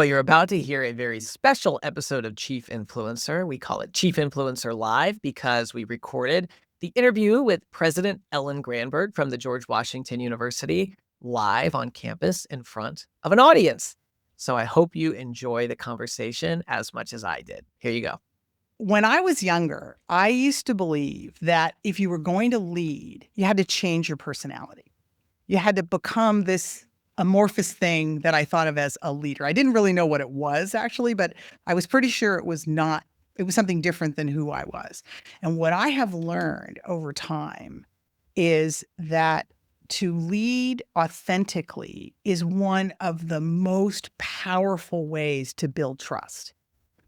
Well, you're about to hear a very special episode of Chief Influencer. We call it Chief Influencer Live because we recorded the interview with President Ellen Granberg from the George Washington University live on campus in front of an audience. So I hope you enjoy the conversation as much as I did. Here you go. When I was younger, I used to believe that if you were going to lead, you had to change your personality. You had to become this amorphous thing that I thought of as a leader. I didn't really know what it was actually, but I was pretty sure it was something different than who I was. And what I have learned over time is that to lead authentically is one of the most powerful ways to build trust,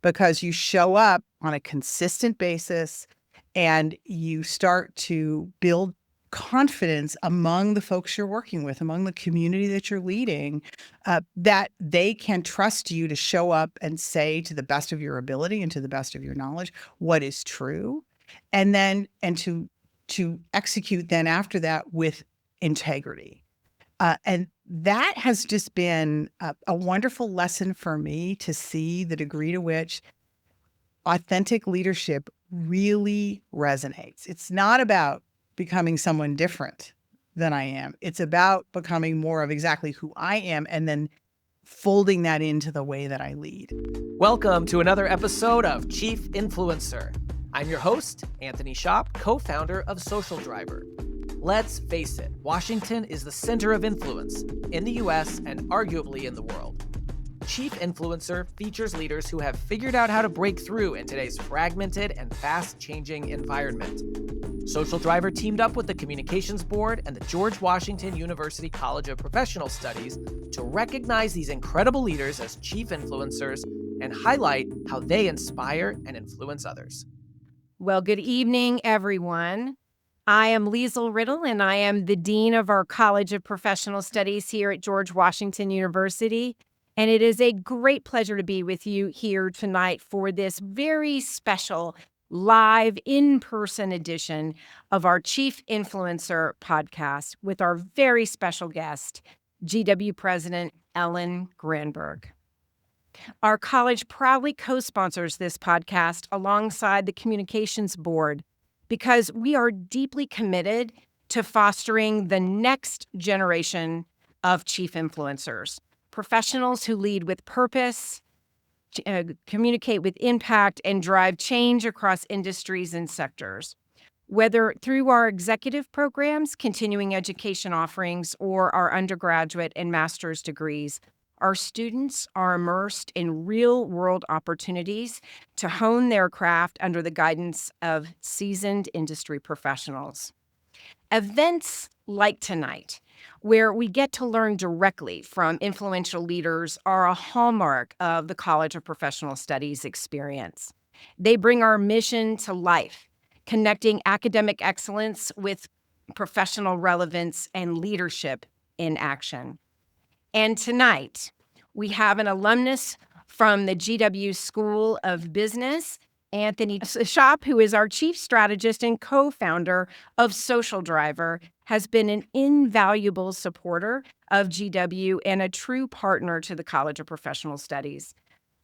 because you show up on a consistent basis and you start to build confidence among the folks you're working with, among the community that you're leading, that they can trust you to show up and say to the best of your ability and to the best of your knowledge what is true, and to execute then after that with integrity. And that has just been a wonderful lesson for me to see the degree to which authentic leadership really resonates. It's not about becoming someone different than I am. It's about becoming more of exactly who I am and then folding that into the way that I lead. Welcome to another episode of Chief Influencer. I'm your host, Anthony Shop, co-founder of Social Driver. Let's face it, Washington is the center of influence in the US and arguably in the world. Chief Influencer features leaders who have figured out how to break through in today's fragmented and fast-changing environment. Social Driver teamed up with the Communications Board and the George Washington University College of Professional Studies to recognize these incredible leaders as chief influencers and highlight how they inspire and influence others. Well, good evening, everyone. I am Liesl Riddle, and I am the Dean of our College of Professional Studies here at George Washington University. And it is a great pleasure to be with you here tonight for this very special live in-person edition of our Chief Influencer podcast with our very special guest, GW President Ellen Granberg. Our college proudly co-sponsors this podcast alongside the Communications Board because we are deeply committed to fostering the next generation of chief influencers, professionals who lead with purpose, communicate with impact, and drive change across industries and sectors. Whether through our executive programs, continuing education offerings, or our undergraduate and master's degrees, our students are immersed in real-world opportunities to hone their craft under the guidance of seasoned industry professionals. Events like tonight, where we get to learn directly from influential leaders, are a hallmark of the College of Professional Studies experience. They bring our mission to life, connecting academic excellence with professional relevance and leadership in action. And tonight, we have an alumnus from the GW School of Business, Anthony Shop, who is our chief strategist and co-founder of Social Driver, has been an invaluable supporter of GW and a true partner to the College of Professional Studies.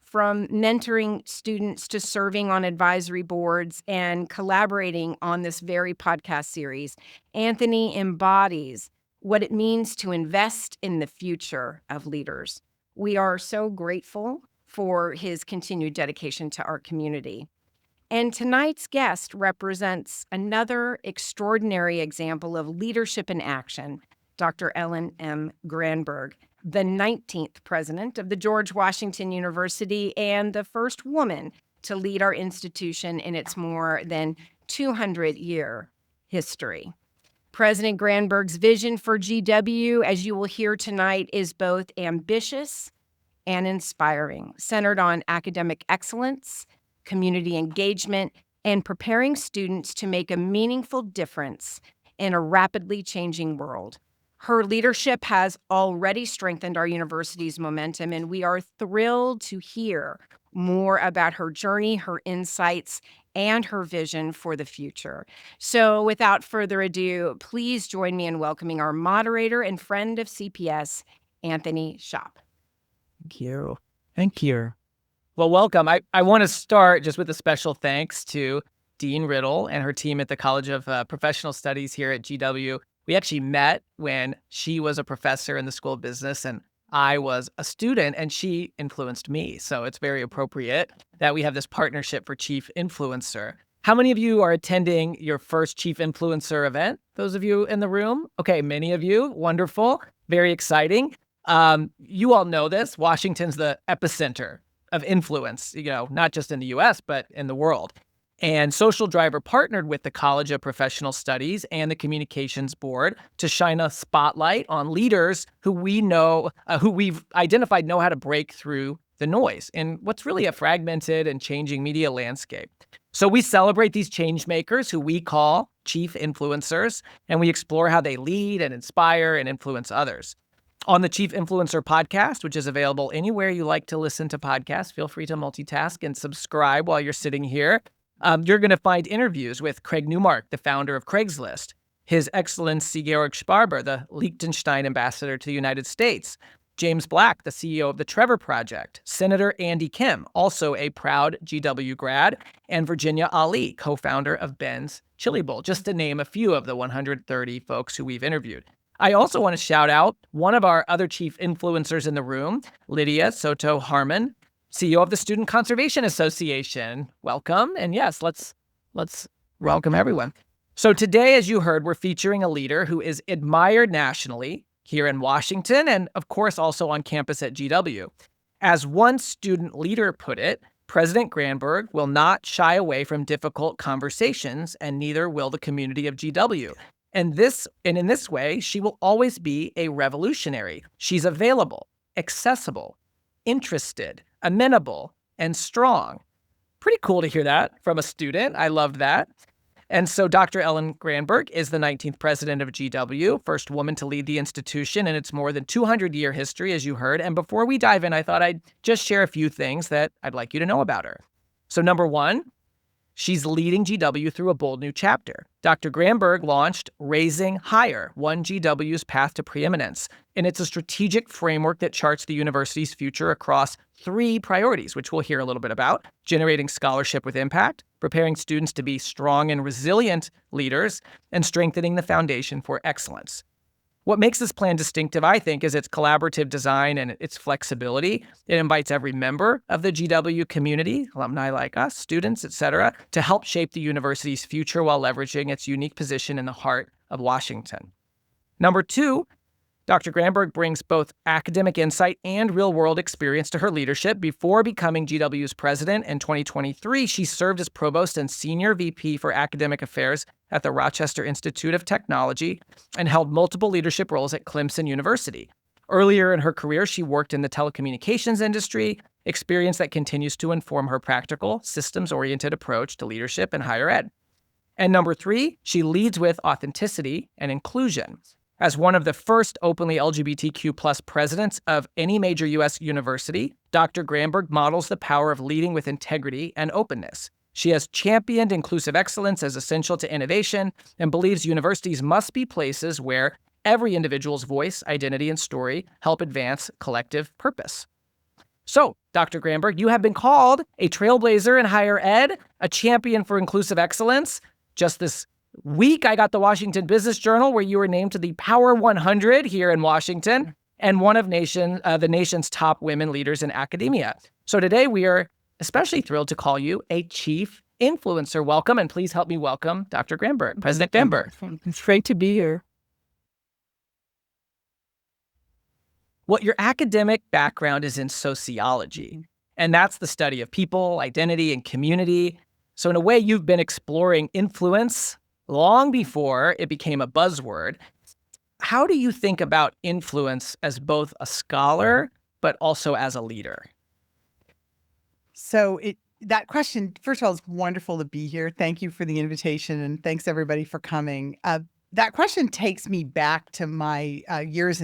From mentoring students to serving on advisory boards and collaborating on this very podcast series, Anthony embodies what it means to invest in the future of leaders. We are so grateful for his continued dedication to our community. And tonight's guest represents another extraordinary example of leadership in action, Dr. Ellen M. Granberg, the 19th president of the George Washington University and the first woman to lead our institution in its more than 200-year history. President Granberg's vision for GW, as you will hear tonight, is both ambitious and inspiring, centered on academic excellence, community engagement, and preparing students to make a meaningful difference in a rapidly changing world. Her leadership has already strengthened our university's momentum, and we are thrilled to hear more about her journey, her insights, and her vision for the future. So without further ado, please join me in welcoming our moderator and friend of CPS, Anthony Shop. Thank you. Thank you. Well, welcome. I want to start just with a special thanks to Dean Riddle and her team at the College of Professional Studies here at GW. We actually met when she was a professor in the School of Business and I was a student, and she influenced me. So it's very appropriate that we have this partnership for Chief Influencer. How many of you are attending your first Chief Influencer event? Those of you in the room? Okay, many of you. Wonderful. Very exciting. You all know this. Washington's the epicenter of influence, not just in the US, but in the world. And Social Driver partnered with the College of Professional Studies and the Communications Board to shine a spotlight on leaders who we know, who we've identified know how to break through the noise in what's really a fragmented and changing media landscape. So we celebrate these change makers who we call chief influencers, and we explore how they lead and inspire and influence others. On the Chief Influencer podcast, which is available anywhere you like to listen to podcasts, feel free to multitask and subscribe while you're sitting here. You're going to find interviews with Craig Newmark, the founder of Craigslist, His Excellency Georg Sparber, the Liechtenstein ambassador to the United States, James Black, the CEO of the Trevor Project, Senator Andy Kim, also a proud GW grad, and Virginia Ali, co-founder of Ben's Chili Bowl, just to name a few of the 130 folks who we've interviewed. I also want to shout out one of our other chief influencers in the room, Lydia Soto Harmon, CEO of the Student Conservation Association. Welcome. And yes, let's welcome everyone. So today, as you heard, we're featuring a leader who is admired nationally here in Washington and, of course, also on campus at GW. As one student leader put it, President Granberg will not shy away from difficult conversations, and neither will the community of GW. And in this way, she will always be a revolutionary. She's available, accessible, interested, amenable, and strong. Pretty cool to hear that from a student. I loved that. And so Dr. Ellen Granberg is the 19th president of GW, first woman to lead the institution in its more than 200-year history, as you heard. And before we dive in, I thought I'd just share a few things that I'd like you to know about her. So number one, she's leading GW through a bold new chapter. Dr. Granberg launched Raising Higher, One GW's Path to Preeminence, and it's a strategic framework that charts the university's future across 3 priorities, which we'll hear a little bit about: generating scholarship with impact, preparing students to be strong and resilient leaders, and strengthening the foundation for excellence. What makes this plan distinctive, I think, is its collaborative design and its flexibility. It invites every member of the GW community, alumni like us, students, etc., to help shape the university's future while leveraging its unique position in the heart of Washington. Number 2, Dr. Granberg brings both academic insight and real-world experience to her leadership. Before becoming GW's president in 2023, she served as provost and senior VP for academic affairs at the Rochester Institute of Technology and held multiple leadership roles at Clemson University. Earlier in her career, she worked in the telecommunications industry, experience that continues to inform her practical, systems-oriented approach to leadership in higher ed. And number 3, she leads with authenticity and inclusion. As one of the first openly LGBTQ+ presidents of any major U.S. university, Dr. Granberg models the power of leading with integrity and openness. She has championed inclusive excellence as essential to innovation and believes universities must be places where every individual's voice, identity, and story help advance collective purpose. So, Dr. Granberg, you have been called a trailblazer in higher ed, a champion for inclusive excellence. Just this week, I got the Washington Business Journal, where you were named to the Power 100 here in Washington, and one of the nation's top women leaders in academia. So today, we are especially thrilled to call you a chief influencer. Welcome, and please help me welcome Dr. Granberg, President Granberg. It's great to be here. Well, your academic background is in sociology, and that's the study of people, identity, and community. So in a way, you've been exploring influence long before it became a buzzword. How do you think about influence as both a scholar, but also as a leader? So that question, first of all, it's wonderful to be here. Thank you for the invitation, and thanks everybody for coming. That question takes me back to my years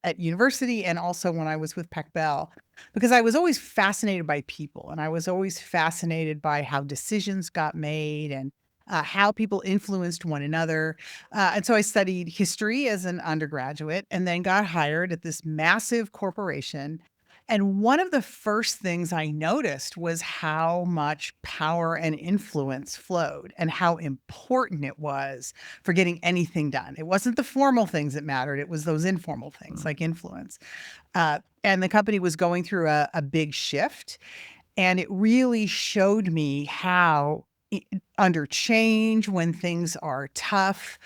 at university and also when I was with Peck Bell, because I was always fascinated by people, and I was always fascinated by how decisions got made and how people influenced one another. And so I studied history as an undergraduate and then got hired at this massive corporation And one of the first things I noticed was how much power and influence flowed and how important it was for getting anything done. It wasn't the formal things that mattered. It was those informal things like influence. And the company was going through a big shift. And it really showed me how under change, when things are tough,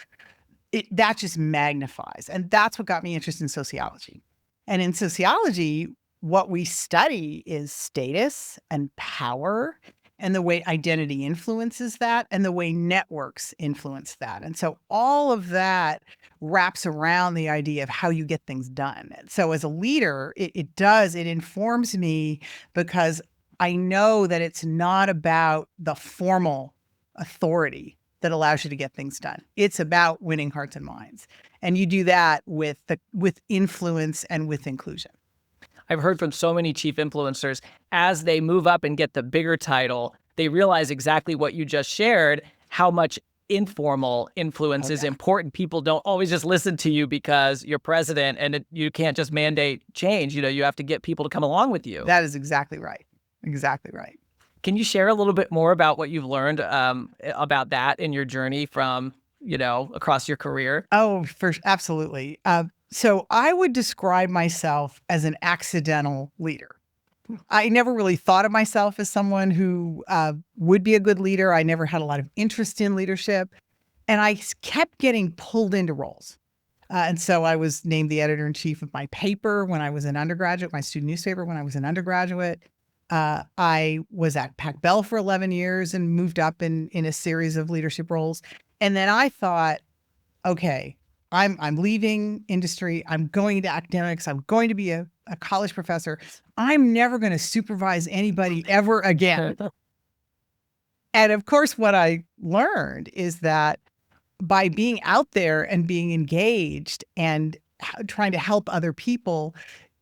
that just magnifies. And that's what got me interested in sociology. And in sociology, what we study is status and power and the way identity influences that and the way networks influence that. And so all of that wraps around the idea of how you get things done. So as a leader, it informs me because I know that it's not about the formal authority that allows you to get things done. It's about winning hearts and minds. And you do that with influence and with inclusion. I've heard from so many chief influencers, as they move up and get the bigger title, they realize exactly what you just shared, how much informal influence is important. People don't always just listen to you because you're president and you can't just mandate change. You have to get people to come along with you. That is exactly right. Exactly right. Can you share a little bit more about what you've learned about that in your journey from, across your career? Oh, absolutely. So I would describe myself as an accidental leader. I never really thought of myself as someone who would be a good leader. I never had a lot of interest in leadership. And I kept getting pulled into roles. And so I was named the editor-in-chief of my paper when I was an undergraduate, my student newspaper when I was an undergraduate. I was at Pac Bell for 11 years and moved up in a series of leadership roles. And then I thought, okay, I'm leaving industry. I'm going into academics. I'm going to be a college professor. I'm never going to supervise anybody ever again. And of course, what I learned is that by being out there and being engaged and trying to help other people,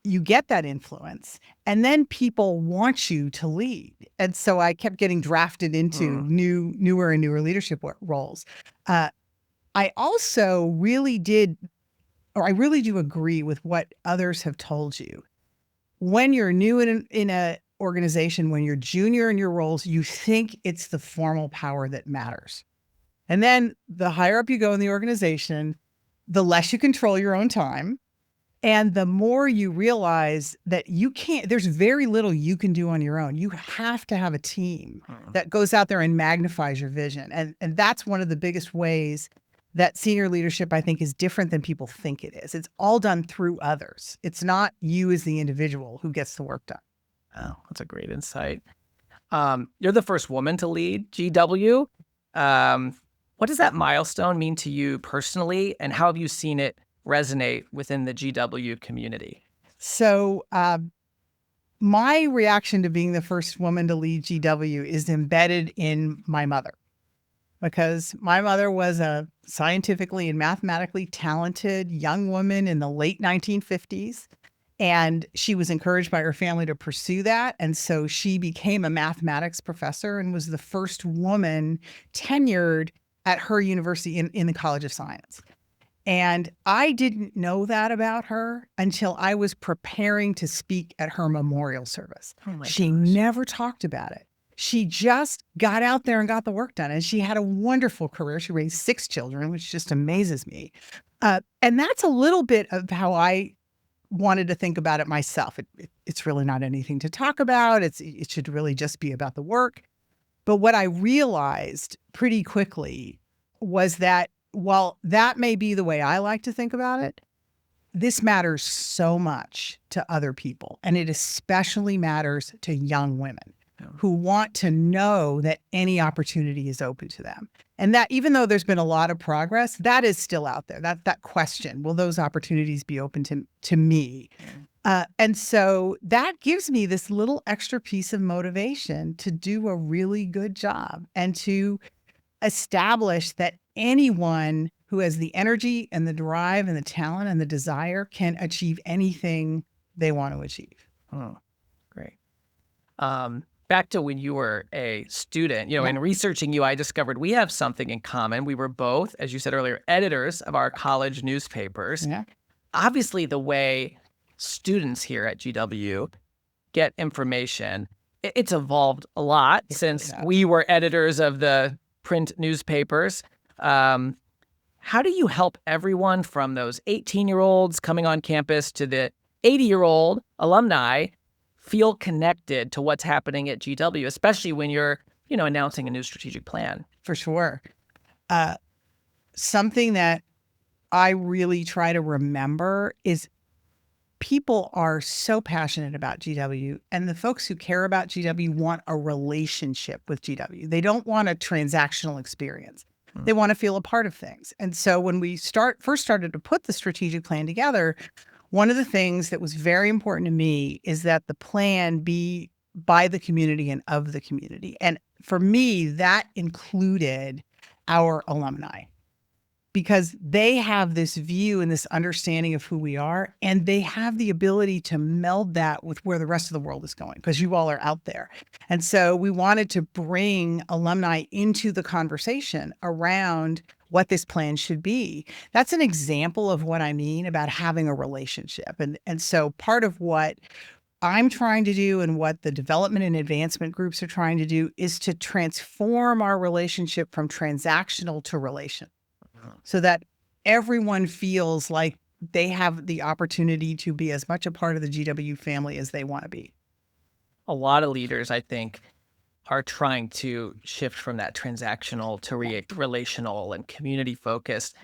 you get that influence. And then people want you to lead. And so I kept getting drafted into newer and newer leadership roles. I also really do agree with what others have told you. When you're new in an organization, when you're junior in your roles, you think it's the formal power that matters. And then the higher up you go in the organization, the less you control your own time. And the more you realize that there's very little you can do on your own. You have to have a team that goes out there and magnifies your vision. And that's one of the biggest ways that senior leadership, I think, is different than people think it is. It's all done through others. It's not you as the individual who gets the work done. Oh, that's a great insight. You're the first woman to lead GW. What does that milestone mean to you personally, and how have you seen it resonate within the GW community? So my reaction to being the first woman to lead GW is embedded in my mother, because my mother was a scientifically and mathematically talented young woman in the late 1950s. And she was encouraged by her family to pursue that. And so she became a mathematics professor and was the first woman tenured at her university in the College of Science. And I didn't know that about her until I was preparing to speak at her memorial service. She never talked about it. She just got out there and got the work done. And she had a wonderful career. She raised 6 children, which just amazes me. And that's a little bit of how I wanted to think about it myself. It's really not anything to talk about. It should really just be about the work. But what I realized pretty quickly was that while that may be the way I like to think about it, this matters so much to other people. And it especially matters to young women who want to know that any opportunity is open to them. And that even though there's been a lot of progress, that is still out there. That question, will those opportunities be open to me? And so that gives me this little extra piece of motivation to do a really good job and to establish that anyone who has the energy and the drive and the talent and the desire can achieve anything they want to achieve. Oh, great. Back to when you were a student, in researching you, I discovered we have something in common. We were both, as you said earlier, editors of our college newspapers. Yeah. Obviously, the way students here at GW get information? It's evolved a lot since Yeah. we were editors of the print newspapers. How do you help everyone from those 18-year-olds coming on campus to the 80-year-old alumni feel connected to what's happening at GW, especially when you're, announcing a new strategic plan? For sure. Something that I really try to remember is people are so passionate about GW, and the folks who care about GW want a relationship with GW. They don't want a transactional experience. They want to feel a part of things. And so when we first started to put the strategic plan together, one of the things that was very important to me is that the plan be by the community and of the community. And for me, that included our alumni, because they have this view and this understanding of who we are, and they have the ability to meld that with where the rest of the world is going, because you all are out there. And so we wanted to bring alumni into the conversation around what this plan should be. That's an example of what I mean about having a relationship. And so part of what I'm trying to do and what the development and advancement groups are trying to do is to transform our relationship from transactional to relational, so that everyone feels like they have the opportunity to be as much a part of the GW family as they want to be. A lot of leaders, I think, are trying to shift from that transactional to relational and community focused.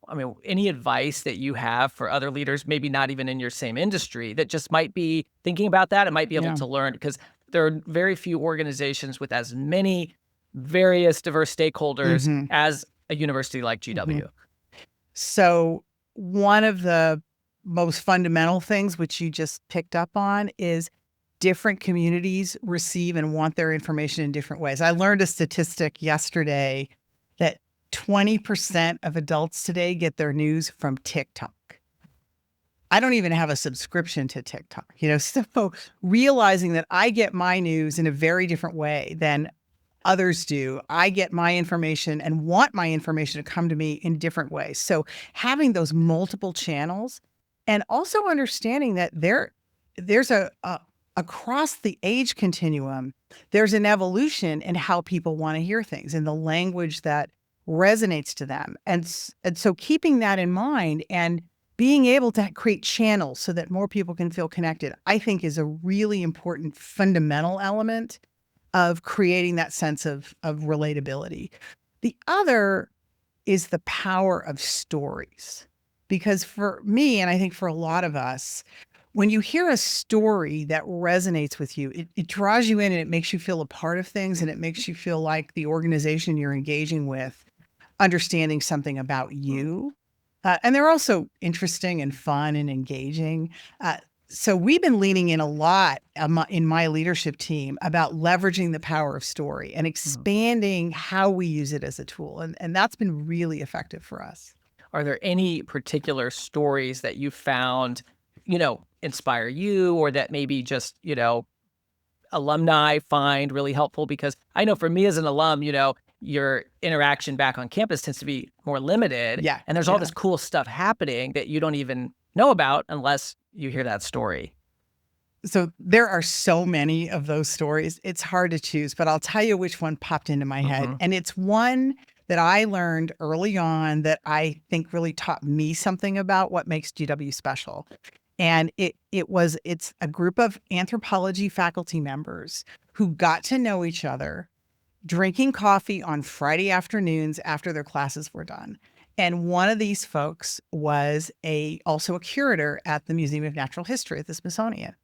I mean, any advice that you have for other leaders, maybe not even in your same industry, that just might be thinking about that and might be able to learn? Because there are very few organizations with as many various diverse stakeholders as a university like GW. So one of the most fundamental things, which you just picked up on, is different communities receive and want their information in different ways. I learned a statistic yesterday that 20% of adults today get their news from TikTok. I don't even have a subscription to TikTok, so realizing that I get my news in a very different way than others do. I get my information and want my information to come to me in different ways. So having those multiple channels, and also understanding that there's across the age continuum, there's an evolution in how people want to hear things and the language that resonates to them. And so keeping that in mind and being able to create channels so that more people can feel connected, I think is a really important fundamental element of creating that sense of relatability. The other is the power of stories. Because for me, and I think for a lot of us, when you hear a story that resonates with you, it draws you in and it makes you feel a part of things, and it makes you feel like the organization you're engaging with understanding something about you. And they're also interesting and fun and engaging. So we've been leaning in a lot in my leadership team about leveraging the power of story and expanding how we use it as a tool. And that's been really effective for us. Are there any particular stories that you found, inspire you, or that maybe just, alumni find really helpful? Because I know for me as an alum, your interaction back on campus tends to be more limited. Yeah. And there's all this cool stuff happening that you don't even know about unless you hear that story. So there are so many of those stories. It's hard to choose, but I'll tell you which one popped into my head. And it's one that I learned early on that I think really taught me something about what makes GW special. And it's a group of anthropology faculty members who got to know each other drinking coffee on Friday afternoons after their classes were done. And one of these folks was also a curator at the Museum of Natural History at the Smithsonian.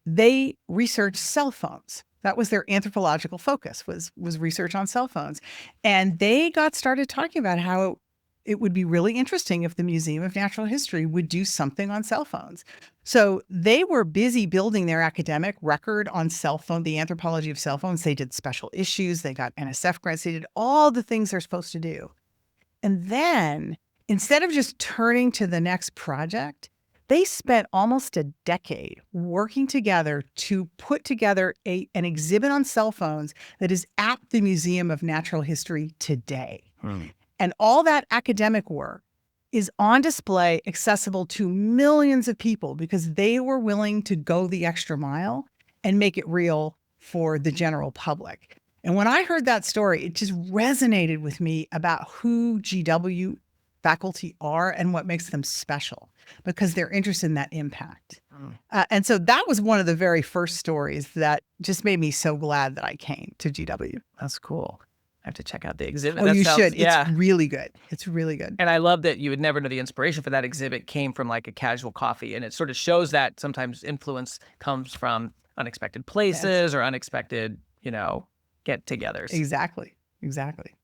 They researched cell phones. That was their anthropological focus, was research on cell phones. And they started talking about how it would be really interesting if the Museum of Natural History would do something on cell phones. So they were busy building their academic record on the anthropology of cell phones. They did special issues. They got NSF grants. They did all the things they're supposed to do. And then instead of just turning to the next project, they spent almost a decade working together to put together an exhibit on cell phones that is at the Museum of Natural History today. And all that academic work is on display, accessible to millions of people, because they were willing to go the extra mile and make it real for the general public. And when I heard that story, it just resonated with me about who GW faculty are and what makes them special, because they're interested in that impact. And so that was one of the very first stories that just made me so glad that I came to GW. That's cool. I have to check out the exhibit. Oh, That you sounds- should. Yeah. It's really good. It's really good. And I love that you would never know the inspiration for that exhibit came from like a casual coffee. And it sort of shows that sometimes influence comes from unexpected places or unexpected, get-togethers. Exactly. Exactly.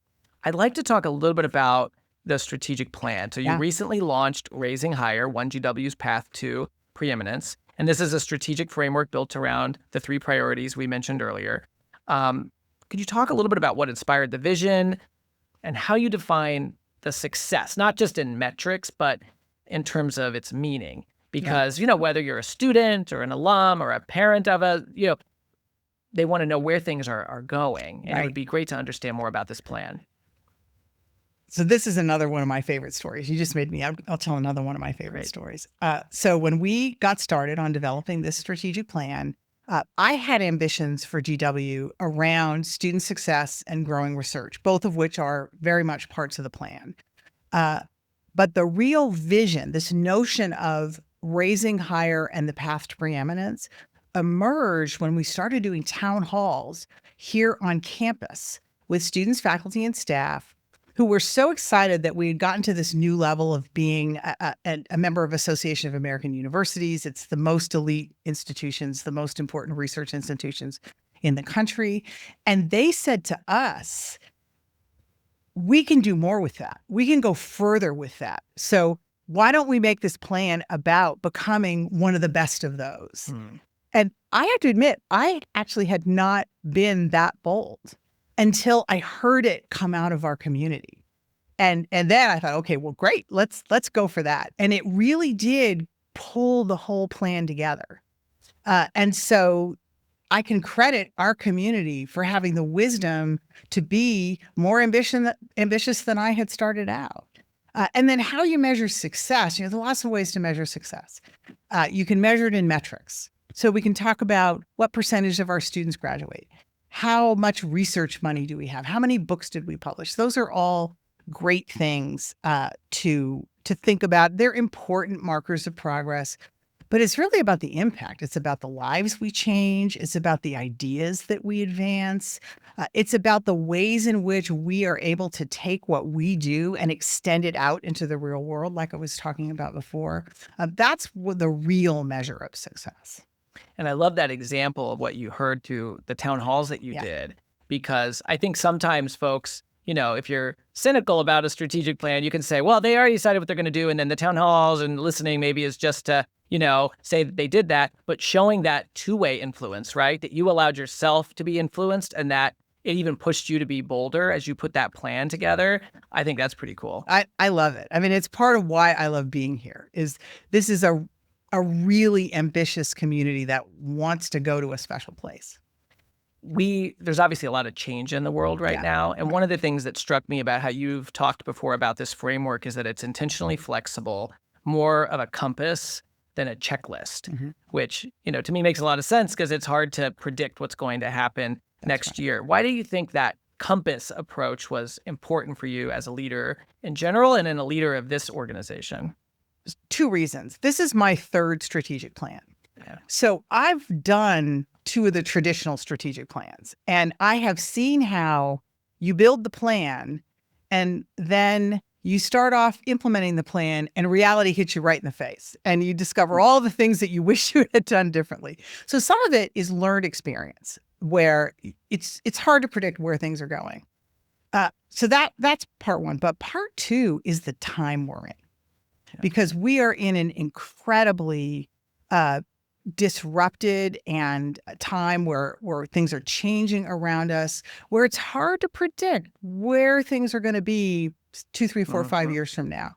I'd like to talk a little bit about the strategic plan. So you Yeah. recently launched Raising Higher, 1GW's Path to Preeminence. And this is a strategic framework built around the 3 priorities we mentioned earlier. Could you talk a little bit about what inspired the vision and how you define the success, not just in metrics, but in terms of its meaning? Because, whether you're a student or an alum or a parent of they want to know where things are going. And it would be great to understand more about this plan. So this is another one of my favorite stories. You just made me, I'll tell another one of my favorite stories. So when we got started on developing this strategic plan, I had ambitions for GW around student success and growing research, both of which are very much parts of the plan. But the real vision, this notion of raising higher and the path to preeminence, emerged when we started doing town halls here on campus with students, faculty, and staff who were so excited that we had gotten to this new level of being a member of Association of American Universities. It's the most elite institutions, the most important research institutions in the country. And they said to us, we can do more with that. We can go further with that. So why don't we make this plan about becoming one of the best of those? And I have to admit, I actually had not been that bold until I heard it come out of our community. And then I thought, okay, well, great, let's go for that. And it really did pull the whole plan together. And so I can credit our community for having the wisdom to be more ambitious than I had started out. And then how you measure success, there are lots of ways to measure success. You can measure it in metrics. So we can talk about what percentage of our students graduate. How much research money do we have? How many books did we publish? Those are all great things to think about. They're important markers of progress, but it's really about the impact. It's about the lives we change. It's about the ideas that we advance. It's about the ways in which we are able to take what we do and extend it out into the real world, like I was talking about before. That's the real measure of success. And I love that example of what you heard through the town halls that you did, because I think sometimes folks, if you're cynical about a strategic plan, you can say, well, they already decided what they're going to do. And then the town halls and listening maybe is just to, say that they did that, but showing that two-way influence, right? That you allowed yourself to be influenced and that it even pushed you to be bolder as you put that plan together. I think that's pretty cool. I love it. I mean, it's part of why I love being here. This is a really ambitious community that wants to go to a special place. There's obviously a lot of change in the world right now. And one of the things that struck me about how you've talked before about this framework is that it's intentionally flexible, more of a compass than a checklist, which, to me makes a lot of sense because it's hard to predict what's going to happen next year. Why do you think that compass approach was important for you as a leader in general and in a leader of this organization? 2 reasons. This is my 3rd strategic plan. Yeah. So I've done 2 of the traditional strategic plans, and I have seen how you build the plan and then you start off implementing the plan and reality hits you right in the face and you discover all the things that you wish you had done differently. So some of it is learned experience where it's hard to predict where things are going. So that's part 1. But part 2 is the time we're in. Because we are in an incredibly disrupted and a time where things are changing around us, where it's hard to predict where things are going to be 2, 3, 4, 5 years from now.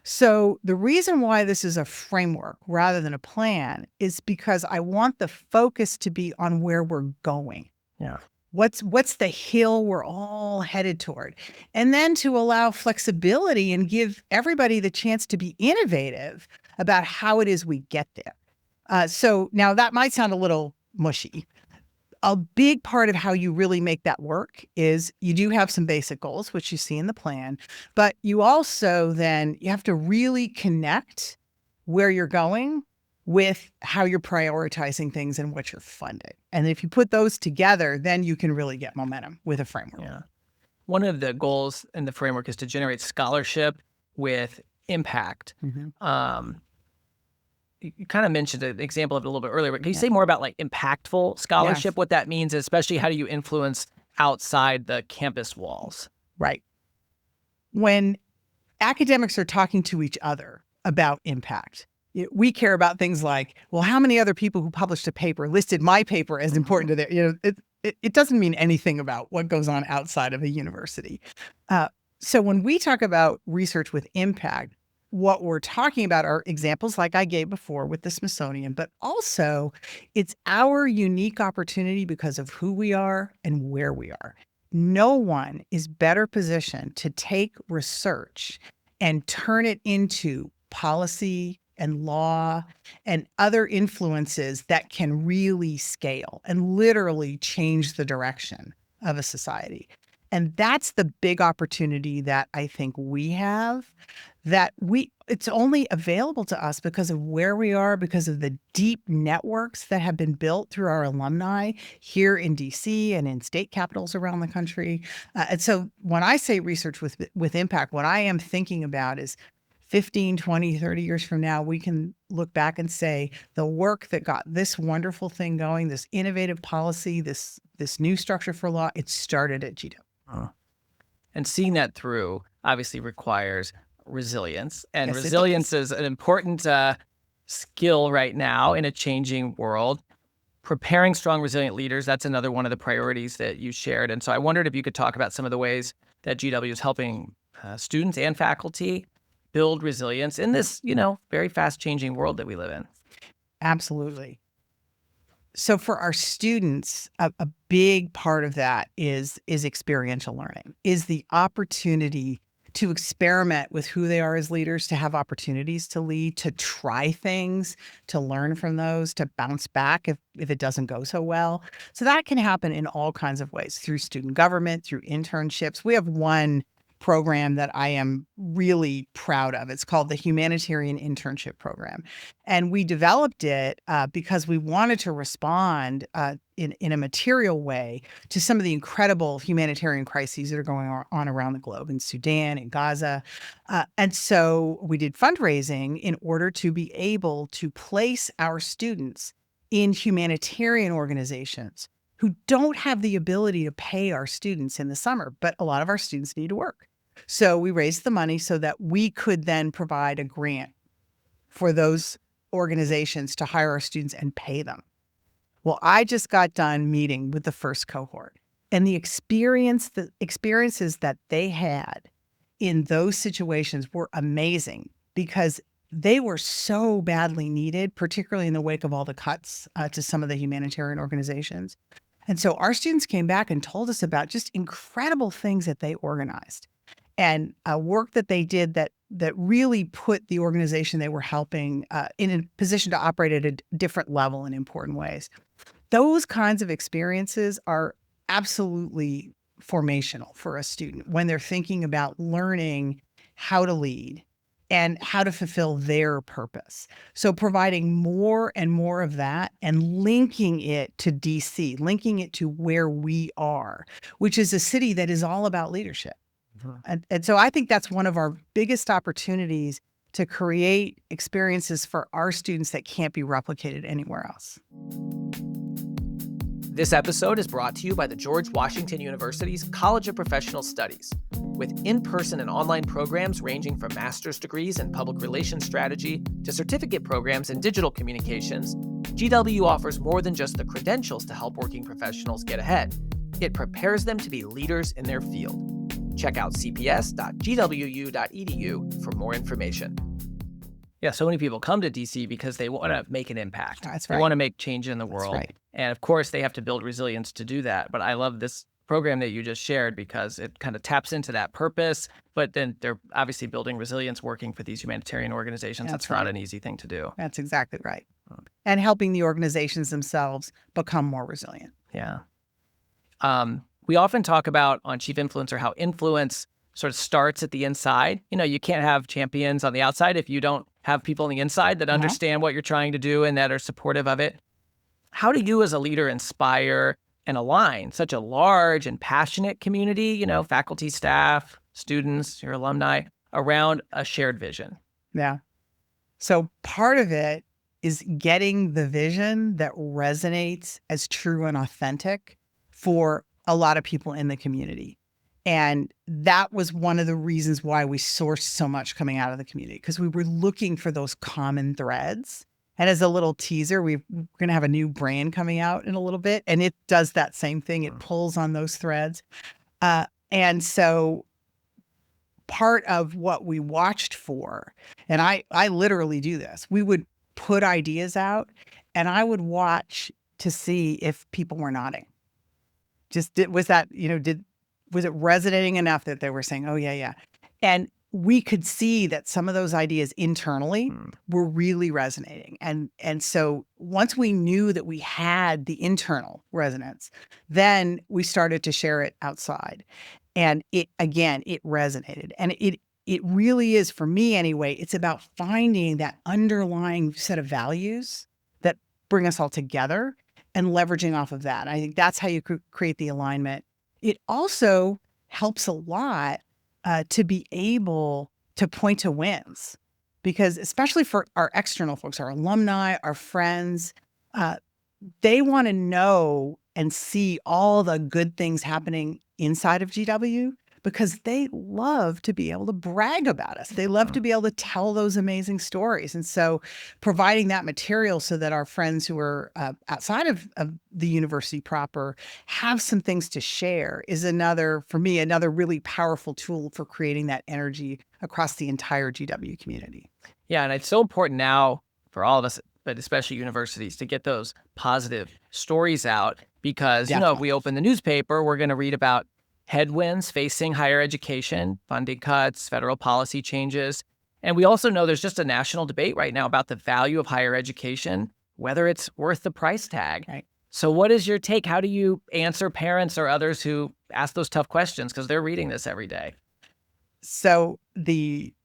So the reason why this is a framework rather than a plan is because I want the focus to be on where we're going. Yeah. What's the hill we're all headed toward? And then to allow flexibility and give everybody the chance to be innovative about how it is we get there. So now that might sound a little mushy, a big part of how you really make that work is you do have some basic goals, which you see in the plan, but you also then you have to really connect where you're going with how you're prioritizing things and what you're funding. And if you put those together, then you can really get momentum with a framework. Yeah. One of the goals in the framework is to generate scholarship with impact. You kind of mentioned an example of it a little bit earlier, but can you say more about like impactful scholarship, what that means, especially how do you influence outside the campus walls? Right. When academics are talking to each other about impact, we care about things like, well, how many other people who published a paper listed my paper as important to their, it doesn't mean anything about what goes on outside of a university. So when we talk about research with impact, what we're talking about are examples like I gave before with the Smithsonian, but also it's our unique opportunity because of who we are and where we are. No one is better positioned to take research and turn it into policy and law and other influences that can really scale and literally change the direction of a society. And that's the big opportunity that I think we have, it's only available to us because of where we are, because of the deep networks that have been built through our alumni here in DC and in state capitals around the country. And so when I say research with impact, what I am thinking about is 15, 20, 30 years from now, we can look back and say the work that got this wonderful thing going, this innovative policy, this new structure for law, it started at GW. And seeing that through obviously requires resilience. And Yes, resilience is an important skill right now in a changing world. Preparing strong, resilient leaders, that's another one of the priorities that you shared. And so I wondered if you could talk about some of the ways that GW is helping students and faculty build resilience in this, very fast changing world that we live in. Absolutely. So for our students, a big part of that is experiential learning, is the opportunity to experiment with who they are as leaders, to have opportunities to lead, to try things, to learn from those, to bounce back if it doesn't go so well. So that can happen in all kinds of ways, through student government, through internships. We have one program that I am really proud of. It's called the Humanitarian Internship Program. And we developed it because we wanted to respond in a material way to some of the incredible humanitarian crises that are going on around the globe, in Sudan, in Gaza. And so we did fundraising in order to be able to place our students in humanitarian organizations who don't have the ability to pay our students in the summer, but a lot of our students need to work. So we raised the money so that we could then provide a grant for those organizations to hire our students and pay them. Well, I just got done meeting with the first cohort, and the experiences that they had in those situations were amazing because they were so badly needed, particularly in the wake of all the cuts to some of the humanitarian organizations. And so our students came back and told us about just incredible things that they organized and work that they did that really put the organization they were helping in a position to operate at a different level in important ways. Those kinds of experiences are absolutely formational for a student when they're thinking about learning how to lead and how to fulfill their purpose. So providing more and more of that and linking it to DC, linking it to where we are, which is a city that is all about leadership. And so I think that's one of our biggest opportunities to create experiences for our students that can't be replicated anywhere else. This episode is brought to you by the George Washington University's College of Professional Studies. With in-person and online programs ranging from master's degrees in public relations strategy to certificate programs in digital communications, GW offers more than just the credentials to help working professionals get ahead. It prepares them to be leaders in their field. Check out cps.gwu.edu for more information. Yeah, so many people come to DC because they want to make an impact. That's right. They want to make change in the world. That's right. And of course, they have to build resilience to do that. But I love this program that you just shared because it kind of taps into that purpose. But then they're obviously building resilience working for these humanitarian organizations. That's not an easy thing to do. That's exactly right. And helping the organizations themselves become more resilient. Yeah. We often talk about on Chief Influencer how influence sort of starts at the inside. You can't have champions on the outside if you don't have people on the inside that understand what you're trying to do and that are supportive of it. How do you as a leader inspire and align such a large and passionate community, faculty, staff, students, your alumni, around a shared vision? Yeah. So part of it is getting the vision that resonates as true and authentic for a lot of people in the community. And that was one of the reasons why we sourced so much coming out of the community, because we were looking for those common threads. And as a little teaser, we're going to have a new brand coming out in a little bit, and it does that same thing. It pulls on those threads. And so part of what we watched for, and I literally do this, we would put ideas out and I would watch to see if people were nodding. Was it resonating enough that they were saying, oh, yeah. And we could see that some of those ideas internally were really resonating. And so once we knew that we had the internal resonance, then we started to share it outside. And it resonated. And it really is, for me anyway, it's about finding that underlying set of values that bring us all together and leveraging off of that. I think that's how you create the alignment. It also helps a lot to be able to point to wins, because especially for our external folks, our alumni, our friends, they want to know and see all the good things happening inside of GW, because they love to be able to brag about us. They love to be able to tell those amazing stories. And so providing that material so that our friends who are outside of the university proper have some things to share is another really powerful tool for creating that energy across the entire GW community. Yeah, and it's so important now for all of us, but especially universities, to get those positive stories out, because, if we open the newspaper, we're going to read about headwinds facing higher education, funding cuts, federal policy changes. And we also know there's just a national debate right now about the value of higher education, whether it's worth the price tag. Right. So what is your take? How do you answer parents or others who ask those tough questions, because they're reading this every day? So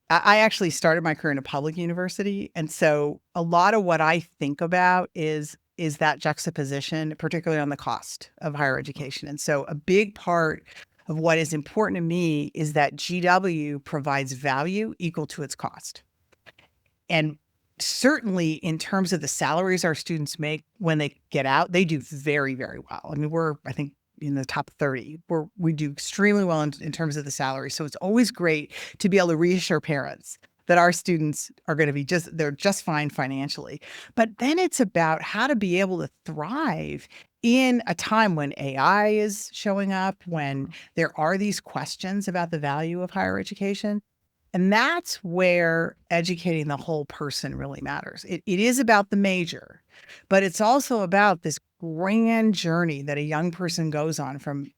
I actually started my career in a public university. And so a lot of what I think about is that juxtaposition, particularly on the cost of higher education. And so a big part of what is important to me is that GW provides value equal to its cost. And certainly in terms of the salaries our students make when they get out, they do very, very well. I mean, we're, I think, in the top 30. We do extremely well in terms of the salary. So it's always great to be able to reassure parents that our students are going to be they're just fine financially. But then it's about how to be able to thrive in a time when AI is showing up, when there are these questions about the value of higher education. And that's where educating the whole person really matters. It is about the major, but it's also about this grand journey that a young person goes on from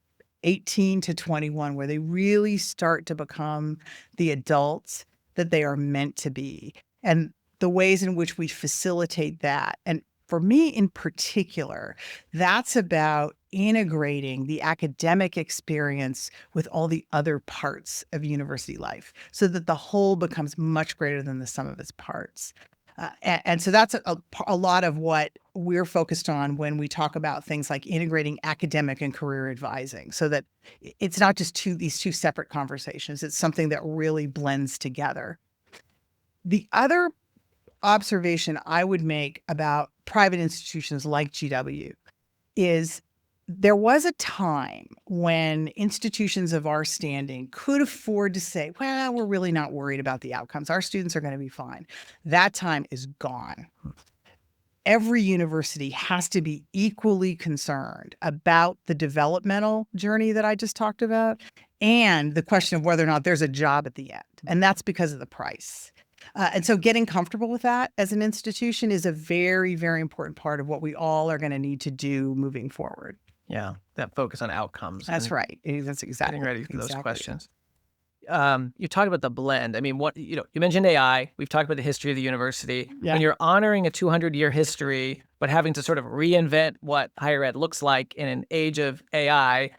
18 to 21, where they really start to become the adults that they are meant to be, and the ways in which we facilitate that. And for me in particular, that's about integrating the academic experience with all the other parts of university life so that the whole becomes much greater than the sum of its parts. And so that's a lot of what we're focused on when we talk about things like integrating academic and career advising, so that it's not just these two separate conversations. It's something that really blends together. The other observation I would make about private institutions like GW is there was a time when institutions of our standing could afford to say, well, we're really not worried about the outcomes. Our students are going to be fine. That time is gone. Every university has to be equally concerned about the developmental journey that I just talked about and the question of whether or not there's a job at the end. And that's because of the price. And so getting comfortable with that as an institution is a very, very important part of what we all are going to need to do moving forward. Yeah, that focus on outcomes. That's right. That's exactly. Getting ready for those questions. You talked about the blend. I mean, you mentioned AI. We've talked about the history of the university. Yeah. When you're honoring a 200-year history, but having to sort of reinvent what higher ed looks like in an age of AI,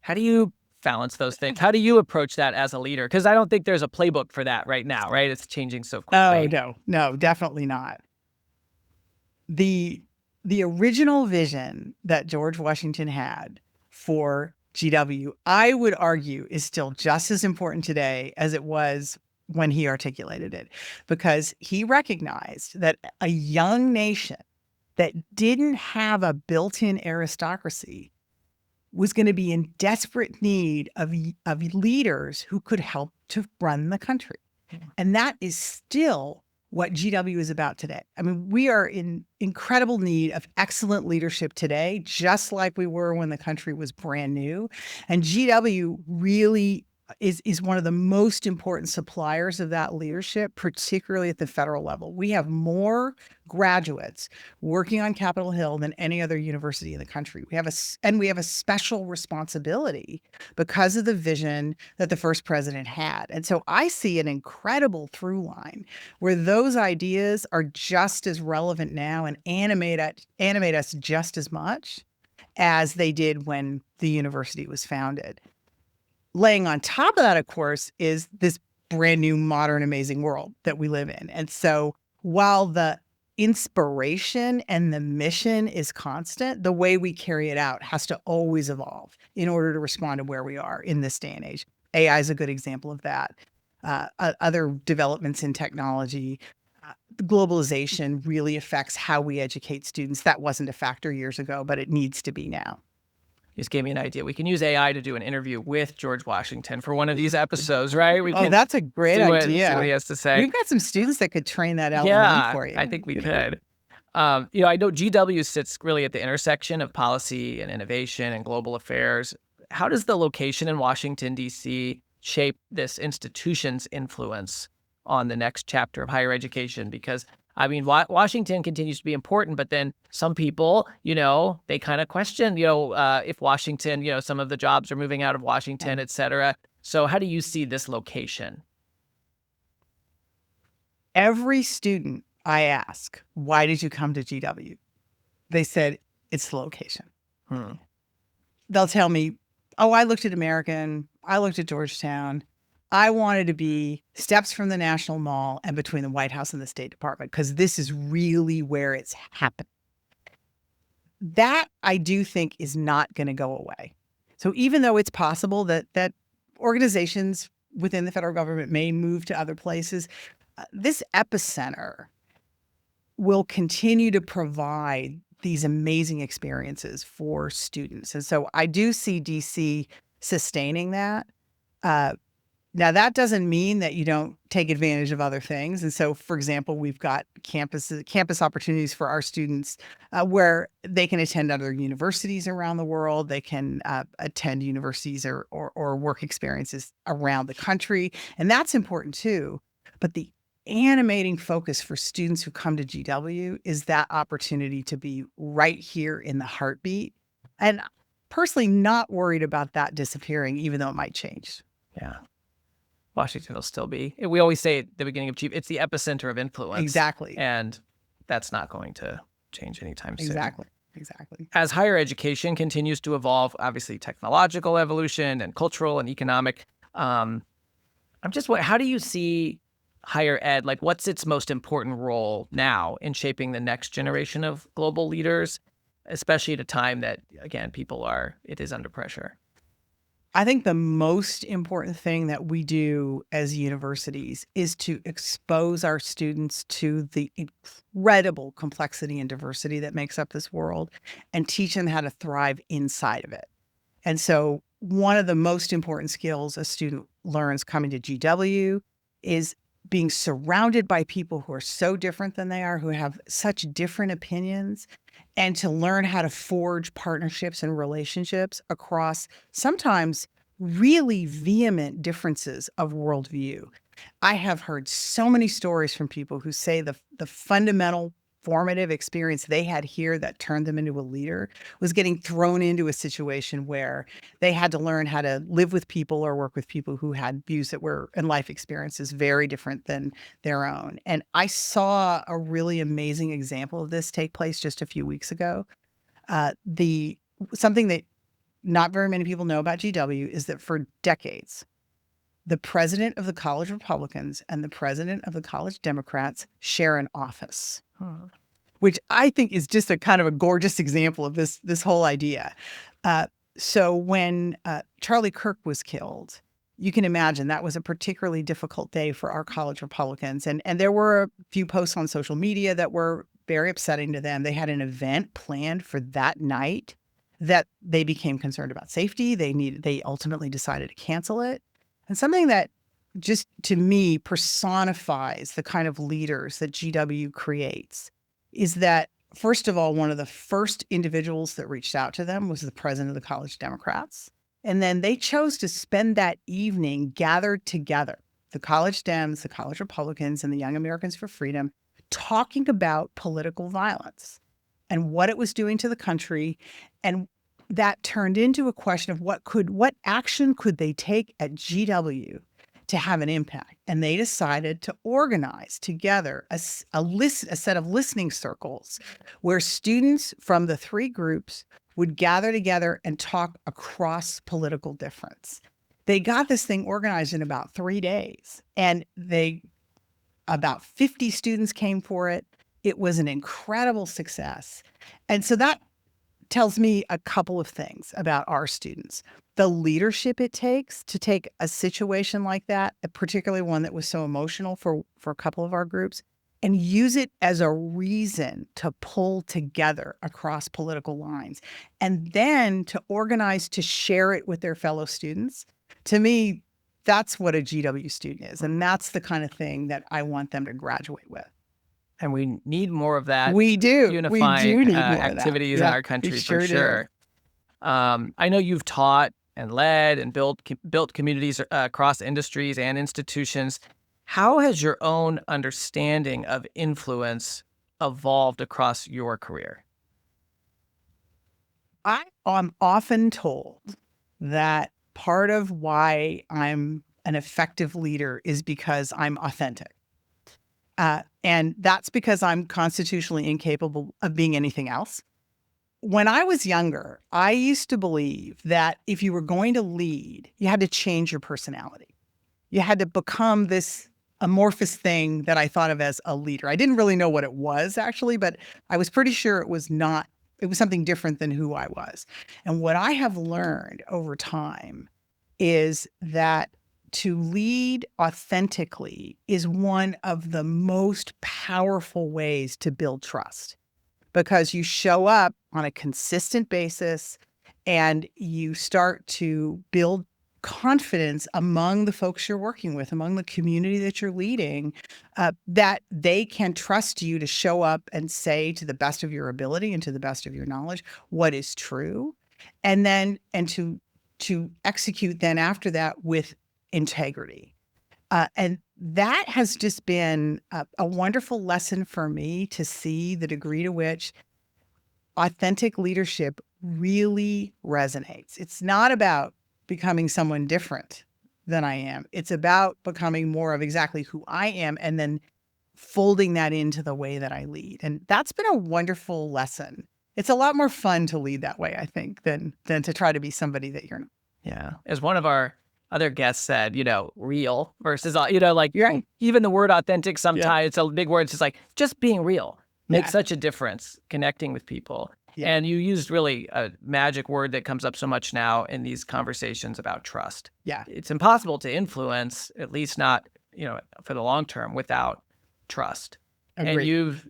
how do you balance those things? How do you approach that as a leader? Because I don't think there's a playbook for that right now, right? It's changing so quickly. Oh, no, definitely not. The original vision that George Washington had for GW, I would argue, is still just as important today as it was when he articulated it, because he recognized that a young nation that didn't have a built-in aristocracy was going to be in desperate need of leaders who could help to run the country. And that is still what GW is about today. I mean, we are in incredible need of excellent leadership today, just like we were when the country was brand new. And GW really is one of the most important suppliers of that leadership, particularly at the federal level. We have more graduates working on Capitol Hill than any other university in the country. We have a special responsibility because of the vision that the first president had. And so I see an incredible through line where those ideas are just as relevant now and animate us just as much as they did when the university was founded. Laying on top of that, of course, is this brand new, modern, amazing world that we live in. And so while the inspiration and the mission is constant, the way we carry it out has to always evolve in order to respond to where we are in this day and age. AI is a good example of that. Other developments in technology, globalization really affects how we educate students. That wasn't a factor years ago, but it needs to be now. You just gave me an idea. We can use AI to do an interview with George Washington for one of these episodes, right? That's a great idea. See what he has to say. We've got some students that could train that out for you. I think we could. I know GW sits really at the intersection of policy and innovation and global affairs. How does the location in Washington, D.C. shape this institution's influence on the next chapter of higher education? Because I mean, Washington continues to be important, but then some people, they kind of question, if Washington, some of the jobs are moving out of Washington, et cetera. So how do you see this location? Every student I ask, why did you come to GW? They said, it's the location. They'll tell me, oh, I looked at American, I looked at Georgetown. I wanted to be steps from the National Mall and between the White House and the State Department, because this is really where it's happening. That I do think is not going to go away. So even though it's possible that organizations within the federal government may move to other places, this epicenter will continue to provide these amazing experiences for students. And so I do see DC sustaining that. Now, that doesn't mean that you don't take advantage of other things. And so, for example, we've got campus opportunities for our students where they can attend other universities around the world. They can attend universities or work experiences around the country. And that's important too. But the animating focus for students who come to GW is that opportunity to be right here in the heartbeat. And personally, not worried about that disappearing, even though it might change. Yeah. Washington will still be. We always say at the beginning of Chief, it's the epicenter of influence. Exactly. And that's not going to change anytime soon. Exactly. As higher education continues to evolve, obviously technological evolution and cultural and economic, I'm just wondering, how do you see higher ed, like what's its most important role now in shaping the next generation of global leaders, especially at a time that, again, it is under pressure? I think the most important thing that we do as universities is to expose our students to the incredible complexity and diversity that makes up this world and teach them how to thrive inside of it. And so one of the most important skills a student learns coming to GW is being surrounded by people who are so different than they are, who have such different opinions, and to learn how to forge partnerships and relationships across sometimes really vehement differences of worldview. I have heard so many stories from people who say the fundamental formative experience they had here that turned them into a leader was getting thrown into a situation where they had to learn how to live with people or work with people who had views that were and life experiences very different than their own. And I saw a really amazing example of this take place just a few weeks ago. Something that not very many people know about GW is that for decades, the president of the College Republicans and the president of the College Democrats share an office, which I think is just a kind of a gorgeous example of this whole idea. So when Charlie Kirk was killed, you can imagine that was a particularly difficult day for our college Republicans. And there were a few posts on social media that were very upsetting to them. They had an event planned for that night that they became concerned about safety. They ultimately decided to cancel it. And something that just to me personifies the kind of leaders that GW creates is that, first of all, one of the first individuals that reached out to them was the president of the College Democrats. And then they chose to spend that evening gathered together, the College Dems, the College Republicans, and the Young Americans for Freedom, talking about political violence and what it was doing to the country. And that turned into a question of what action could they take at GW to have an impact. And they decided to organize together a set of listening circles where students from the three groups would gather together and talk across political difference. They got this thing organized in about 3 days, and about 50 students came for it. It was an incredible success. And so that tells me a couple of things about our students. The leadership it takes to take a situation like that, particularly one that was so emotional for a couple of our groups, and use it as a reason to pull together across political lines, and then to organize to share it with their fellow students. To me, that's what a GW student is. And that's the kind of thing that I want them to graduate with. And we need more of that. We do. Unifying We do need more activities of that. in our country, we for sure sure. I know you've taught and led and built communities across industries and institutions. How has your own understanding of influence evolved across your career? I am often told that part of why I'm an effective leader is because I'm authentic. And that's because I'm constitutionally incapable of being anything else. When I was younger, I used to believe that if you were going to lead, you had to change your personality. You had to become this amorphous thing that I thought of as a leader. I didn't really know what it was, actually, but I was pretty sure it was something different than who I was. And what I have learned over time is that to lead authentically is one of the most powerful ways to build trust, because you show up on a consistent basis and you start to build confidence among the folks you're working with, among the community that you're leading, that they can trust you to show up and say to the best of your ability and to the best of your knowledge what is true, and to execute then after that with integrity. And that has just been a wonderful lesson for me to see the degree to which authentic leadership really resonates. It's not about becoming someone different than I am. It's about becoming more of exactly who I am and then folding that into the way that I lead. And that's been a wonderful lesson. It's a lot more fun to lead that way, I think, than to try to be somebody that you're not. Yeah. As one of our other guests said, real versus, like Right. even the word authentic, sometimes it's a big word. It's just like, just being real makes such a difference connecting with people. Yeah. And you used really a magic word that comes up so much now in these conversations about trust. Yeah. It's impossible to influence, at least not, for the long term, without trust. Agreed. And you've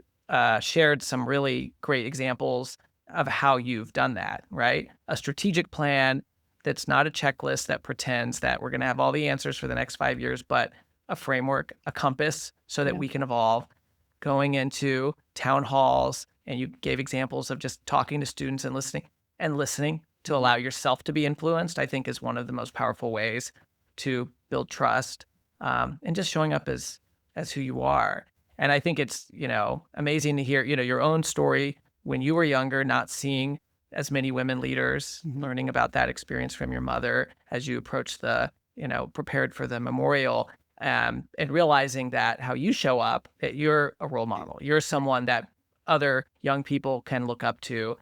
shared some really great examples of how you've done that, right? A strategic plan that's not a checklist that pretends that we're going to have all the answers for the next 5 years, but a framework, a compass, so that we can evolve. Going into town halls, and you gave examples of just talking to students and listening to allow yourself to be influenced, I think is one of the most powerful ways to build trust, and just showing up as who you are. And I think it's, amazing to hear, your own story when you were younger, not seeing as many women leaders, learning about that experience from your mother as you approached prepared for the memorial, and realizing that how you show up, that you're a role model. You're someone that other young people can look up to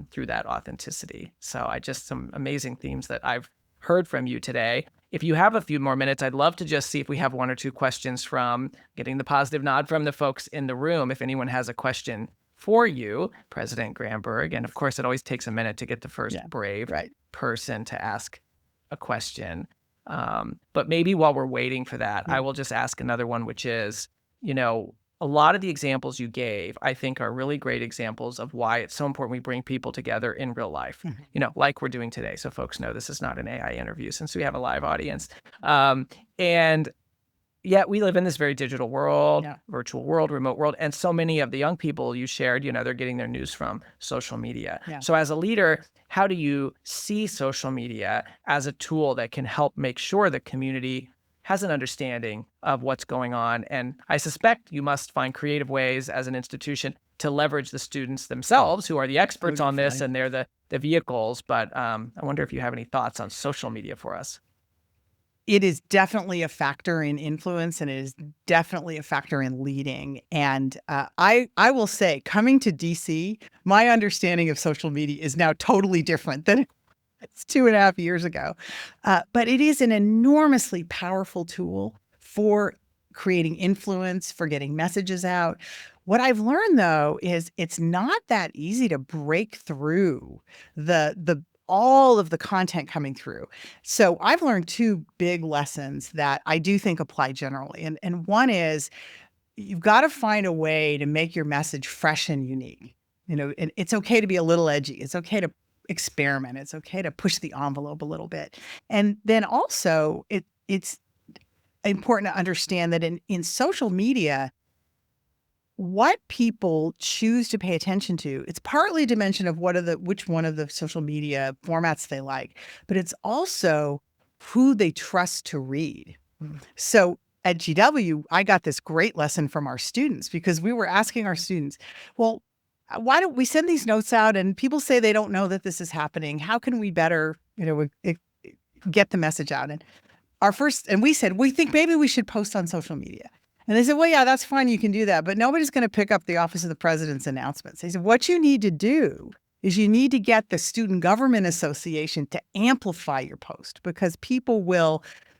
through that authenticity. So some amazing themes that I've heard from you today. If you have a few more minutes, I'd love to just see if we have one or two questions from getting the positive nod from the folks in the room. If anyone has a question for you, President Granberg. And of course, it always takes a minute to get the first brave person to ask a question. But maybe while we're waiting for that, I will just ask another one, which is, a lot of the examples you gave, I think, are really great examples of why it's so important we bring people together in real life, like we're doing today. So folks know this is not an AI interview since we have a live audience. And yet we live in this very digital world, virtual world, remote world. And so many of the young people you shared, they're getting their news from social media. So as a leader, how do you see social media as a tool that can help make sure the community has an understanding of what's going on? And I suspect you must find creative ways as an institution to leverage the students themselves, who are the experts on this, and they're the vehicles. But I wonder if you have any thoughts on social media for us. It is definitely a factor in influence, and it is definitely a factor in leading. And I will say, coming to DC, my understanding of social media is now totally different than it's 2.5 years ago. But it is an enormously powerful tool for creating influence, for getting messages out. What I've learned, though, is it's not that easy to break through all of the content coming through. So I've learned two big lessons that I do think apply generally. And one is, you've got to find a way to make your message fresh and unique. And it's okay to be a little edgy. It's okay to experiment. It's okay to push the envelope a little bit. And then also it's important to understand that in social media, what people choose to pay attention to, it's partly a dimension of which one of the social media formats they like, but it's also who they trust to read. So at GW, I got this great lesson from our students, because we were asking our students, well, why don't we send these notes out and people say they don't know that this is happening? How can we better, get the message out? And we said, we think maybe we should post on social media. And they said, well, yeah, that's fine. You can do that. But nobody's going to pick up the Office of the President's announcements. They said, what you need to do is you need to get the Student Government Association to amplify your post, because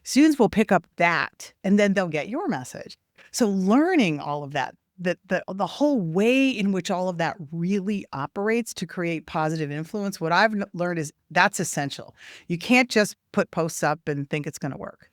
students will pick up that, and then they'll get your message. So learning all of that, the whole way in which all of that really operates to create positive influence, what I've learned is that's essential. You can't just put posts up and think it's going to work.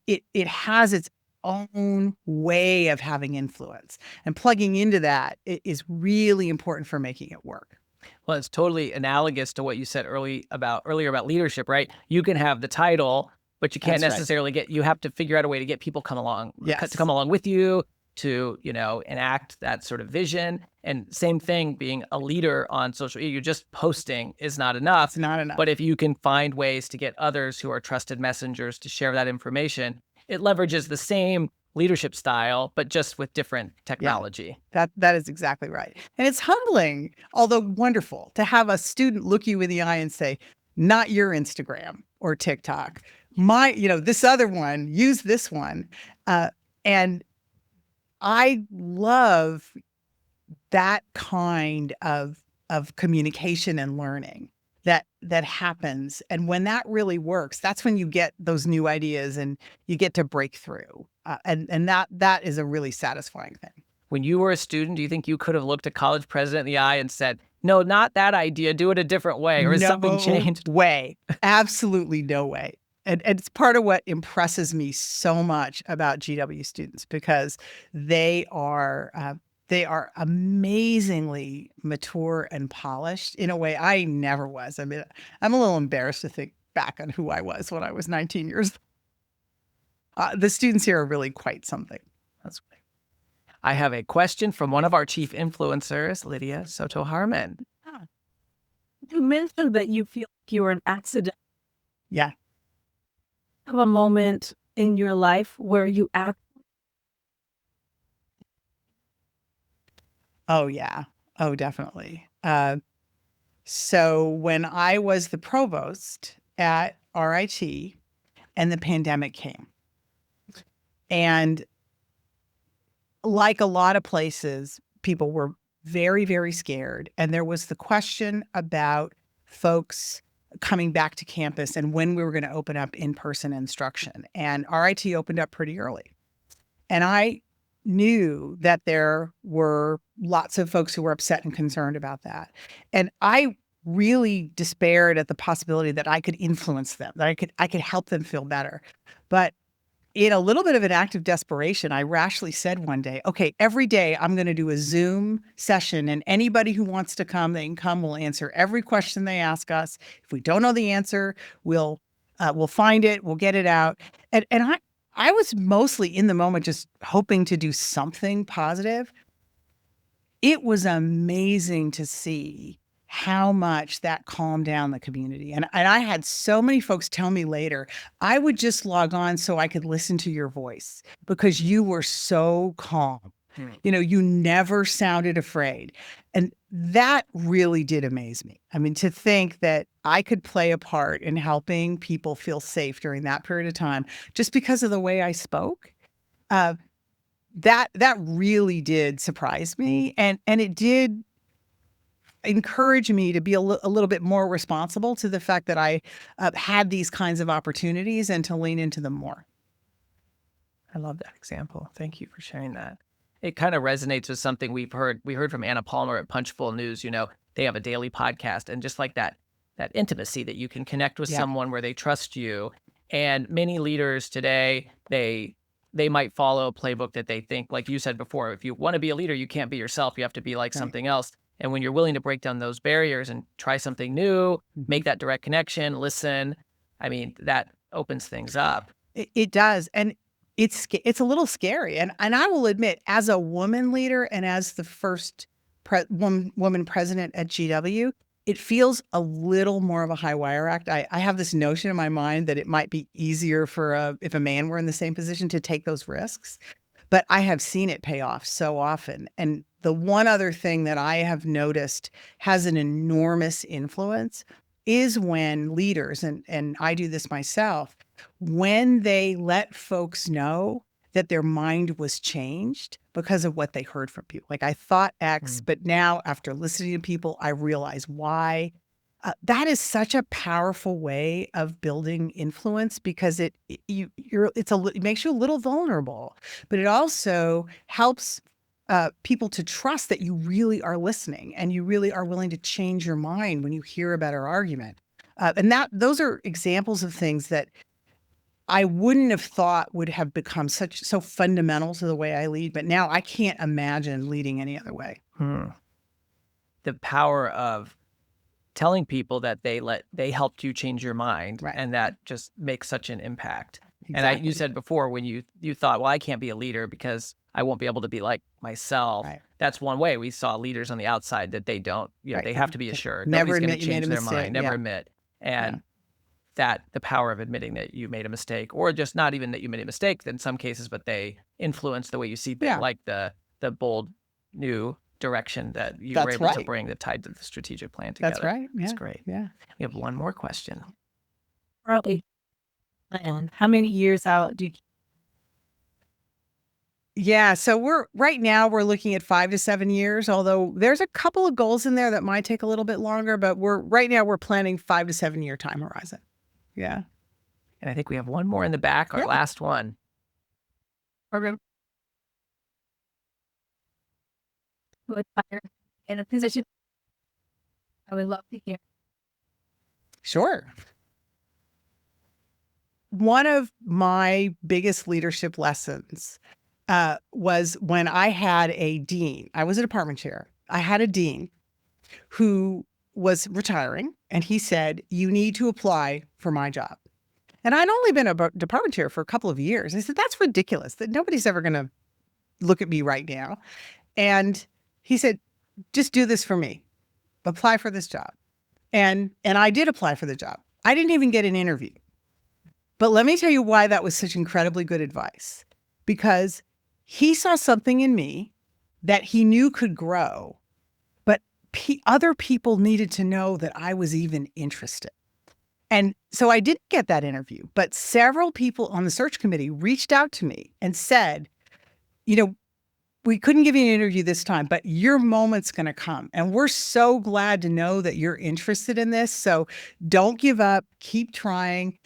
It has its own way of having influence, and plugging into that is really important for making it work. Well, it's totally analogous to what you said earlier about leadership, right? You can have the title, but you can't necessarily you have to figure out a way to get people to come along with you, to, enact that sort of vision. And same thing, being a leader on social media, you're just posting is not enough. It's not enough. But if you can find ways to get others who are trusted messengers to share that information, it leverages the same leadership style, but just with different technology. Yeah, that is exactly right. And it's humbling, although wonderful, to have a student look you in the eye and say, not your Instagram or TikTok. This other one, use this one. And I love that kind of communication and learning that happens. And when that really works, that's when you get those new ideas and you get to break through. And that is a really satisfying thing. When you were a student, do you think you could have looked a college president in the eye and said, no, not that idea, do it a different way? Or has something changed? No way. Absolutely no way. And it's part of what impresses me so much about GW students, because they are amazingly mature and polished in a way I never was. I mean, I'm a little embarrassed to think back on who I was when I was 19 years old. The students here are really quite something. That's great. I have a question from one of our chief influencers, Lydia Soto Harmon. You mentioned that you feel like you were an accident. Yeah. Have a moment in your life where you Oh, yeah. Oh, definitely. So when I was the provost at RIT and the pandemic came, and like a lot of places, people were very, very scared. And there was the question about folks coming back to campus and when we were going to open up in-person instruction. And RIT opened up pretty early. And I knew that there were lots of folks who were upset and concerned about that. And I really despaired at the possibility that I could influence them, that I could help them feel better. But in a little bit of an act of desperation, I rashly said one day, okay, every day I'm going to do a Zoom session, and anybody who wants to come, they can come. We'll answer every question they ask us. If we don't know the answer, we'll find it. We'll get it out. And I was mostly in the moment just hoping to do something positive. It was amazing to see how much that calmed down the community. And I had so many folks tell me later, I would just log on so I could listen to your voice because you were so calm. You know, you never sounded afraid. And that really did amaze me. I mean, to think that I could play a part in helping people feel safe during that period of time just because of the way I spoke, that really did surprise me. And it did encourage me to be a little bit more responsible to the fact that I had these kinds of opportunities and to lean into them more. I love that example. Thank you for sharing that. It kind of resonates with something we've heard. We heard from Anna Palmer at Punchful News. You know, they have a daily podcast, and just like that intimacy that you can connect with someone where they trust you. And many leaders today, they might follow a playbook that they think, like you said before, if you want to be a leader, you can't be yourself. You have to be like something else. And when you're willing to break down those barriers and try something new, make that direct connection, listen, I mean, that opens things up. It does. And it's a little scary. And I will admit, as a woman leader and as the first woman president at GW, it feels a little more of a high wire act. I have this notion in my mind that it might be easier if a man were in the same position to take those risks. But I have seen it pay off so often. And the one other thing that I have noticed has an enormous influence is when leaders, and I do this myself, when they let folks know that their mind was changed because of what they heard from people. Like, I thought X, but now after listening to people, I realize why. That is such a powerful way of building influence because it makes you a little vulnerable, but it also helps people to trust that you really are listening and you really are willing to change your mind when you hear a better argument. And those are examples of things that I wouldn't have thought would have become so fundamental to the way I lead, but now I can't imagine leading any other way. The power of telling people that they helped you change your mind, and that just makes such an impact. Exactly. And you said before when you thought, well, I can't be a leader because I won't be able to be like myself. Right. That's one way. We saw leaders on the outside that they don't, they have to be assured. Never Nobody's admit going to change their mind. Never yeah. admit. And that the power of admitting that you made a mistake, or just not even that you made a mistake in some cases, but they influence the way you see things, like the bold new direction that you were able to bring that tied to the strategic plan together. That's right. Yeah. That's great. Yeah. We have one more question. Probably. And how many years out do you? Yeah. So right now we're looking at 5 to 7 years, although there's a couple of goals in there that might take a little bit longer, but right now we're planning 5 to 7 year time horizon. Yeah. And I think we have one more in the back, our last one. Program. Would hire in a position. I would love to hear. Sure. One of my biggest leadership lessons was when I had a dean. I was a department chair. I had a dean who was retiring, and he said, "You need to apply for my job." And I'd only been a department chair for a couple of years. I said, "That's ridiculous. That nobody's ever going to look at me right now." And he said, "Just do this for me. Apply for this job." And I did apply for the job. I didn't even get an interview. But let me tell you why that was such incredibly good advice. Because he saw something in me that he knew could grow, but other people needed to know that I was even interested. And so I didn't get that interview, but several people on the search committee reached out to me and said, we couldn't give you an interview this time, but your moment's going to come. And we're so glad to know that you're interested in this. So don't give up, keep trying.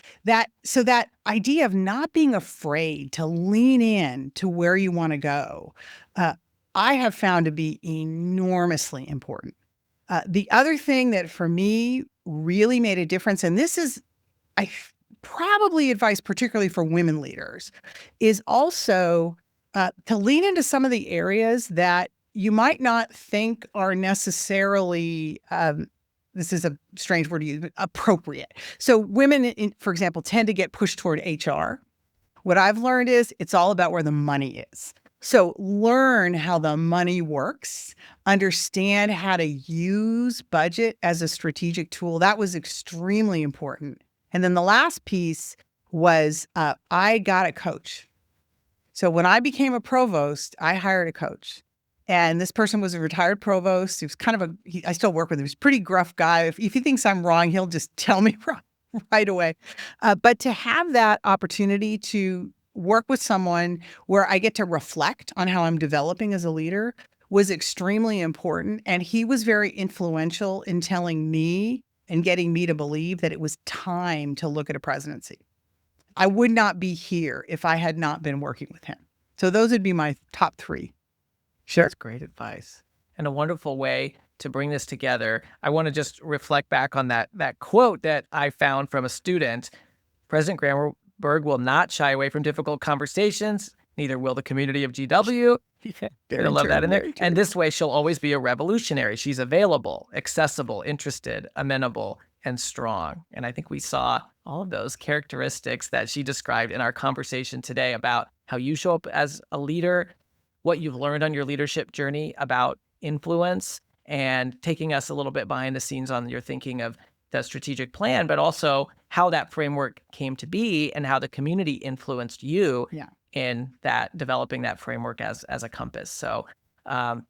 So that idea of not being afraid to lean in to where you want to go, I have found to be enormously important. The other thing that for me really made a difference, and this is, I probably advice particularly for women leaders, is also to lean into some of the areas that you might not think are necessarily, this is a strange word to use, but appropriate. So women, for example, tend to get pushed toward HR. What I've learned is it's all about where the money is. So learn how the money works, understand how to use budget as a strategic tool. That was extremely important. And then the last piece was I got a coach. So when I became a provost, I hired a coach. And this person was a retired provost. He was kind of I still work with him. He's a pretty gruff guy. If he thinks I'm wrong, he'll just tell me right away. But to have that opportunity to work with someone where I get to reflect on how I'm developing as a leader was extremely important. And he was very influential in telling me and getting me to believe that it was time to look at a presidency. I would not be here if I had not been working with him. So those would be my top three. Sure. That's great advice and a wonderful way to bring this together. I want to just reflect back on that quote that I found from a student. President Granberg will not shy away from difficult conversations. Neither will the community of GW. I love that in there. And this way, she'll always be a revolutionary. She's available, accessible, interested, amenable, and strong. And I think we saw all of those characteristics that she described in our conversation today about how you show up as a leader, what you've learned on your leadership journey about influence, and taking us a little bit behind the scenes on your thinking of the strategic plan, but also how that framework came to be and how the community influenced you in that developing that framework as a compass. So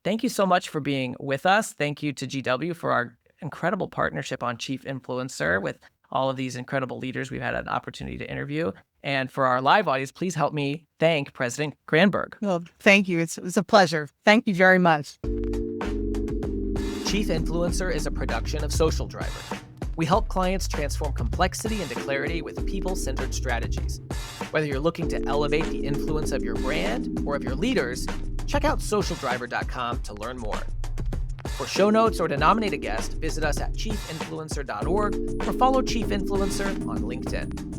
thank you so much for being with us. Thank you to GW for our incredible partnership on Chief Influencer with all of these incredible leaders we've had an opportunity to interview. And for our live audience, please help me thank President Granberg. Well, thank you. It's a pleasure. Thank you very much. Chief Influencer is a production of Social Driver. We help clients transform complexity into clarity with people-centered strategies. Whether you're looking to elevate the influence of your brand or of your leaders, check out socialdriver.com to learn more. For show notes or to nominate a guest, visit us at chiefinfluencer.org or follow Chief Influencer on LinkedIn.